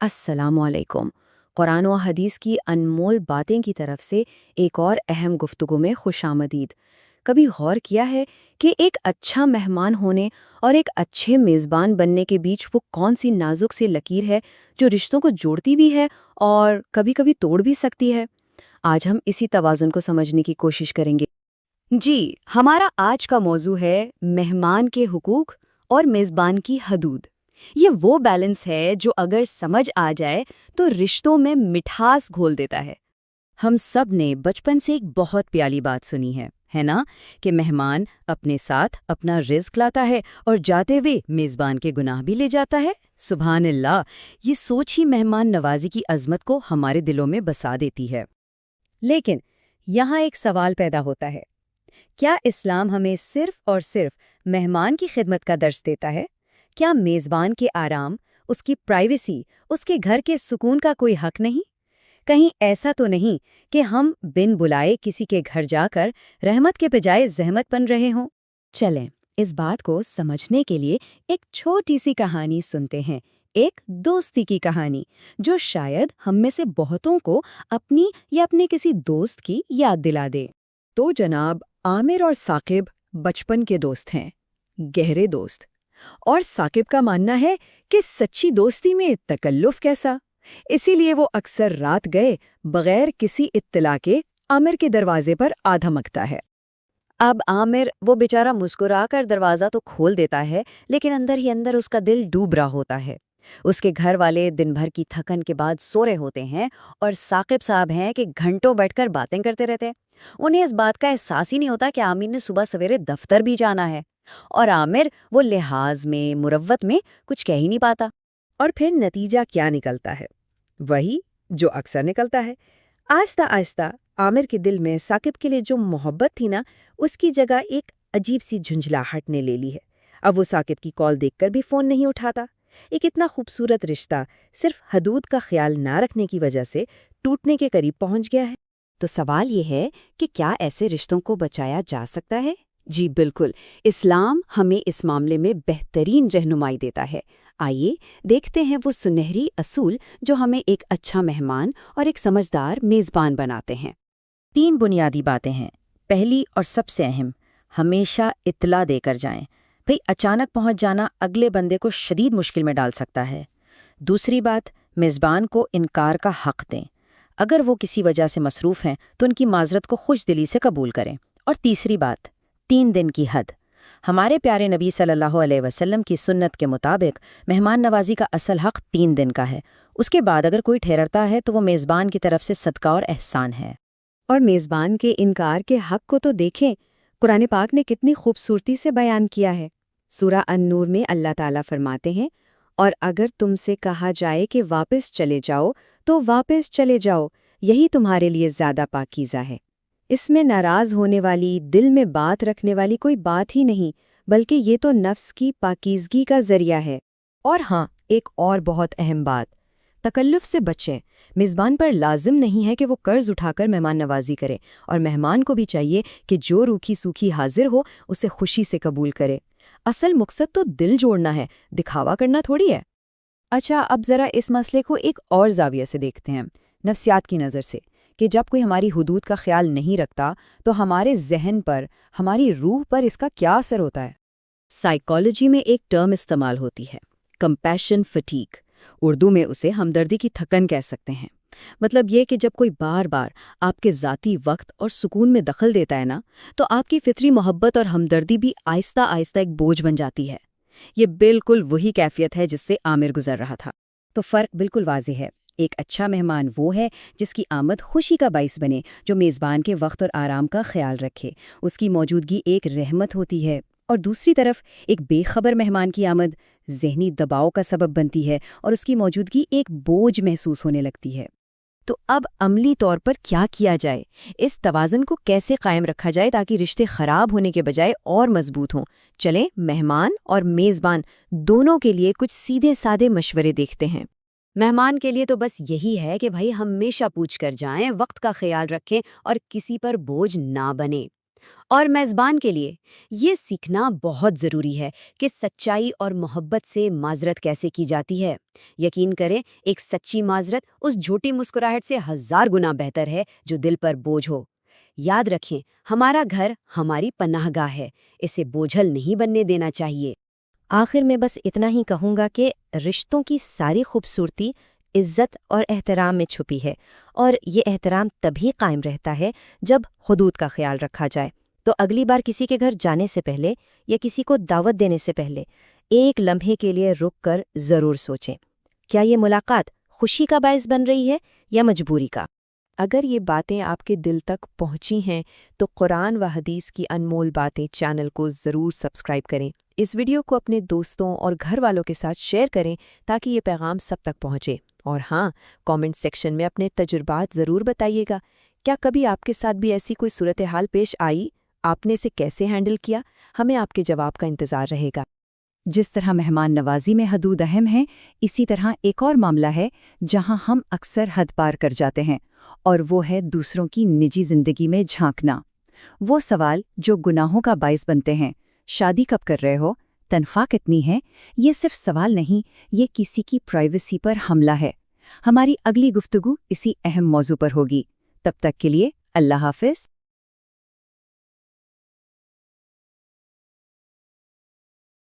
السلام علیکم۔ قرآن و حدیث کی انمول باتیں کی طرف سے ایک اور اہم گفتگو میں خوش آمدید۔ کبھی غور کیا ہے کہ ایک اچھا مہمان ہونے اور ایک اچھے میزبان بننے کے بیچ وہ کون سی نازک سی لکیر ہے جو رشتوں کو جوڑتی بھی ہے اور کبھی کبھی توڑ بھی سکتی ہے؟ آج ہم اسی توازن کو سمجھنے کی کوشش کریں گے۔ جی، ہمارا آج کا موضوع ہے مہمان کے حقوق اور میزبان کی حدود۔ یہ وہ بیلنس ہے جو اگر سمجھ آ جائے تو رشتوں میں مٹھاس گھول دیتا ہے۔ ہم سب نے بچپن سے ایک بہت پیاری بات سنی ہے نا؟ کہ مہمان اپنے ساتھ اپنا رزق لاتا ہے اور جاتے ہوئے میزبان کے گناہ بھی لے جاتا ہے۔ سبحان اللہ! یہ سوچ ہی مہمان نوازی کی عظمت کو ہمارے دلوں میں بسا دیتی ہے۔ لیکن یہاں ایک سوال پیدا ہوتا ہے، کیا اسلام ہمیں صرف اور صرف مہمان کی خدمت کا درس دیتا ہے؟ کیا میزبان کے آرام، اس کی پرائیویسی، اس کے گھر کے سکون کا کوئی حق نہیں؟ کہیں ایسا تو نہیں کہ ہم بن بلائے کسی کے گھر جا کر رحمت کے بجائے زحمت بن رہے ہوں؟ چلیں، اس بات کو سمجھنے کے لیے ایک چھوٹی سی کہانی سنتے ہیں، ایک دوستی کی کہانی جو شاید ہم میں سے بہتوں کو اپنی یا اپنے کسی دوست کی یاد دلا دے۔ تو جناب عامر اور ثاقب بچپن کے دوست ہیں، گہرے دوست۔ اور ثاقب کا ماننا ہے کہ سچی دوستی میں تکلف کیسا، اسی لیے وہ اکثر رات گئے بغیر کسی اطلاع کے عامر کے دروازے پر آ دھمکتا ہے۔ اب عامر وہ بیچارہ مسکرا کر دروازہ تو کھول دیتا ہے، لیکن اندر ہی اندر اس کا دل ڈوب رہا ہوتا ہے۔ اس کے گھر والے دن بھر کی تھکن کے بعد سو رہے ہوتے ہیں اور ثاقب صاحب ہیں کہ گھنٹوں بیٹھ کر باتیں کرتے رہتے ہیں۔ انہیں اس بات کا احساس ہی نہیں ہوتا کہ عامر نے صبح سویرے دفتر بھی جانا ہے، اور عامر وہ لحاظ میں مروت میں کچھ کہہ ہی نہیں پاتا۔ اور پھر نتیجہ کیا نکلتا ہے؟ وہی جو اکثر نکلتا ہے۔ آہستہ آہستہ عامر کے دل میں ثاقب کے لیے جو محبت تھی نا، اس کی جگہ ایک عجیب سی جھنجھلاہٹ نے لے لی ہے۔ اب وہ ثاقب کی کال دیکھ کر بھی فون نہیں اٹھاتا۔ ایک اتنا خوبصورت رشتہ صرف حدود کا خیال نہ رکھنے کی وجہ سے ٹوٹنے کے قریب پہنچ گیا ہے۔ تو سوال یہ ہے کہ کیا ایسے رشتوں کو بچایا جا سکتا ہے؟ جی بالکل، اسلام ہمیں اس معاملے میں بہترین رہنمائی دیتا ہے۔ آئیے دیکھتے ہیں وہ سنہری اصول جو ہمیں ایک اچھا مہمان اور ایک سمجھدار میزبان بناتے ہیں۔ 3 بنیادی باتیں ہیں۔ پہلی اور سب سے اہم، ہمیشہ اطلاع دے کر جائیں۔ بھئی اچانک پہنچ جانا اگلے بندے کو شدید مشکل میں ڈال سکتا ہے۔ دوسری بات، میزبان کو انکار کا حق دیں۔ اگر وہ کسی وجہ سے مصروف ہیں تو ان کی معذرت کو خوش دلی سے قبول کریں۔ اور تیسری بات، 3 دن کی حد۔ ہمارے پیارے نبی صلی اللہ علیہ وسلم کی سنت کے مطابق مہمان نوازی کا اصل حق 3 دن کا ہے۔ اس کے بعد اگر کوئی ٹھہرتا ہے تو وہ میزبان کی طرف سے صدقہ اور احسان ہے۔ اور میزبان کے انکار کے حق کو تو دیکھیں، قرآن پاک نے کتنی خوبصورتی سے بیان کیا ہے۔ سورہ النور میں اللہ تعالیٰ فرماتے ہیں، اور اگر تم سے کہا جائے کہ واپس چلے جاؤ تو واپس چلے جاؤ، یہی تمہارے لیے زیادہ پاکیزہ ہے۔ اس میں ناراض ہونے والی، دل میں بات رکھنے والی کوئی بات ہی نہیں، بلکہ یہ تو نفس کی پاکیزگی کا ذریعہ ہے۔ اور ہاں، ایک اور بہت اہم بات، تکلف سے بچیں۔ میزبان پر لازم نہیں ہے کہ وہ قرض اٹھا کر مہمان نوازی کرے، اور مہمان کو بھی چاہیے کہ جو روکھی سوکھی حاضر ہو اسے خوشی سے قبول کرے۔ اصل مقصد تو دل جوڑنا ہے، دکھاوا کرنا تھوڑی ہے۔ اچھا، اب ذرا اس مسئلے کو ایک اور زاویہ سے دیکھتے ہیں، نفسیات کی نظر سے، کہ جب کوئی ہماری حدود کا خیال نہیں رکھتا تو ہمارے ذہن پر، ہماری روح پر اس کا کیا اثر ہوتا ہے؟ سائیکالوجی میں ایک ٹرم استعمال ہوتی ہے، کمپیشن فٹیگ۔ اردو میں اسے ہمدردی کی تھکن کہہ سکتے ہیں۔ مطلب یہ کہ جب کوئی بار بار آپ کے ذاتی وقت اور سکون میں دخل دیتا ہے نا، تو آپ کی فطری محبت اور ہمدردی بھی آہستہ آہستہ ایک بوجھ بن جاتی ہے۔ یہ بالکل وہی کیفیت ہے جس سے عامر گزر رہا تھا۔ تو فرق بالکل واضح ہے۔ ایک اچھا مہمان وہ ہے جس کی آمد خوشی کا باعث بنے، جو میزبان کے وقت اور آرام کا خیال رکھے۔ اس کی موجودگی ایک رحمت ہوتی ہے۔ اور دوسری طرف ایک بے خبر مہمان کی آمد ذہنی دباؤ کا سبب بنتی ہے اور اس کی موجودگی ایک بوجھ محسوس ہونے لگتی ہے۔ تو اب عملی طور پر کیا کیا جائے؟ اس توازن کو کیسے قائم رکھا جائے تاکہ رشتے خراب ہونے کے بجائے اور مضبوط ہوں؟ چلیں مہمان اور میزبان دونوں کے لیے کچھ سیدھے سادے مشورے دیکھتے ہیں۔ مہمان کے لیے تو بس یہی ہے کہ بھائی ہمیشہ پوچھ کر جائیں، وقت کا خیال رکھیں اور کسی پر بوجھ نہ بنیں۔ اور میزبان کے لیے یہ سیکھنا بہت ضروری ہے کہ سچائی اور محبت سے معذرت کیسے کی جاتی ہے۔ یقین کریں، ایک سچی معذرت اس جھوٹی مسکراہٹ سے 1000 گنا بہتر ہے جو دل پر بوجھ ہو۔ یاد رکھیں، ہمارا گھر ہماری پناہ گاہ ہے، اسے بوجھل نہیں بننے دینا چاہیے۔ آخر میں بس اتنا ہی کہوں گا کہ رشتوں کی ساری خوبصورتی عزت اور احترام میں چھپی ہے، اور یہ احترام تبھی قائم رہتا ہے جب حدود کا خیال رکھا جائے۔ تو اگلی بار کسی کے گھر جانے سے پہلے یا کسی کو دعوت دینے سے پہلے ایک لمحے کے لیے رک کر ضرور سوچیں، کیا یہ ملاقات خوشی کا باعث بن رہی ہے یا مجبوری کا؟ اگر یہ باتیں آپ کے دل تک پہنچی ہیں تو قرآن و حدیث کی انمول باتیں چینل کو ضرور سبسکرائب کریں۔ اس ویڈیو کو اپنے دوستوں اور گھر والوں کے ساتھ شیئر کریں تاکہ یہ پیغام سب تک پہنچے۔ اور ہاں، کامنٹ سیکشن میں اپنے تجربات ضرور بتائیے گا۔ کیا کبھی آپ کے ساتھ بھی ایسی کوئی صورتحال پیش آئی؟ آپ نے اسے کیسے ہینڈل کیا؟ ہمیں آپ کے جواب کا انتظار رہے گا۔ جس طرح مہمان نوازی میں حدود اہم ہیں، اسی طرح ایک اور معاملہ ہے جہاں ہم اکثر حد پار کر جاتے ہیں، اور وہ ہے دوسروں کی نجی زندگی میں جھانکنا۔ وہ سوال جو گناہوں کا باعث بنتے ہیں، شادی کب کر رہے ہو، تنخواہ کتنی ہے، یہ صرف سوال نہیں، یہ کسی کی پرائیویسی پر حملہ ہے۔ ہماری اگلی گفتگو اسی اہم موضوع پر ہوگی۔ تب تک کے لیے اللہ حافظ۔